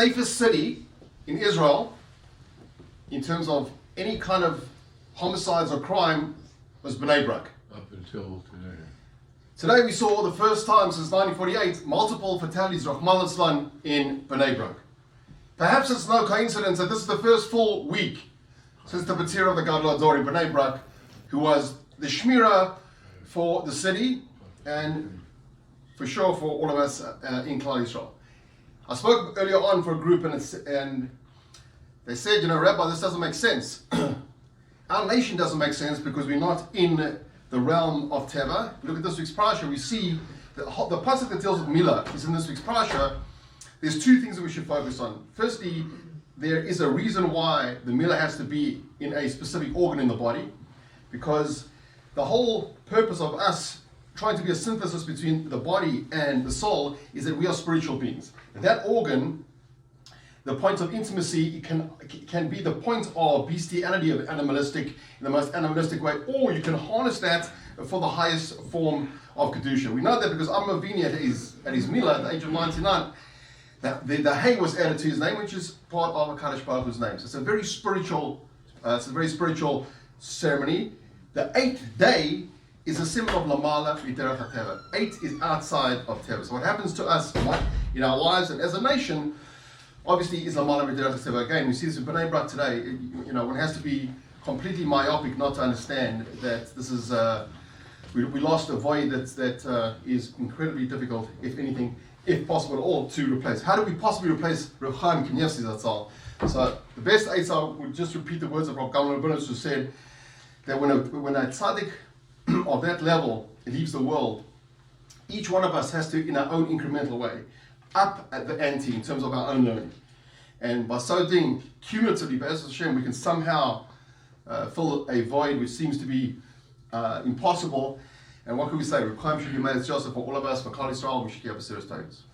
safest city in Israel in terms of any kind of homicides or crime was Bnei Brak. Up until today. Today we saw the first time since 1948 multiple fatalities, Rahman al in Bnei Brak. Perhaps it's no coincidence that this is the first full week since the Patir of the Gadol Ador in Bnei Brak, who was the Shmira for the city and for sure for all of us in Klal Yisrael. I spoke earlier on for a group and they said, Rabbi, this doesn't make sense. Our nation doesn't make sense because we're not in the realm of Teva. Look at this week's parasha. We see the pasuk that deals with Milah is in this week's parasha. There's two things that we should focus on. Firstly, there is a reason why the Milah has to be in a specific organ in the body, because the whole purpose of us trying to be a synthesis between the body and the soul is that we are spiritual beings. And that organ, the point of intimacy, can be the point of bestiality, of animalistic, in the most animalistic way, or you can harness that for the highest form of Kedusha. We know that because Amma Avini at his Milah, at the age of 99, the hay was added to his name, which is part of HaKadosh Baruch Hu's name. So it's a very spiritual ceremony. The 8th day is a symbol of Lamala Miterach HaTeva. 8 is outside of Teva. So what happens to us in our lives and as a nation, obviously, is Lamala Miterach HaTeva. Again, we see this in Bnei Brak today. One has to be completely myopic not to understand that this is we lost a void that is incredibly difficult, if possible at all, to replace. How do we possibly replace Reb Chaim Kanievsky Zatzal? So the best Eitzah would just repeat the words of Rav Gamliel Rabinus, who said that when a tzaddik of that level leaves the world, each one of us has to, in our own incremental way, up at the ante in terms of our own learning. And by so doing, cumulatively, Be'ez Hashem, we can somehow fill a void which seems to be impossible. And what can we say? Reb Chaim should be made as Joseph for all of us, for Klal Yisrael, we should have a serious times.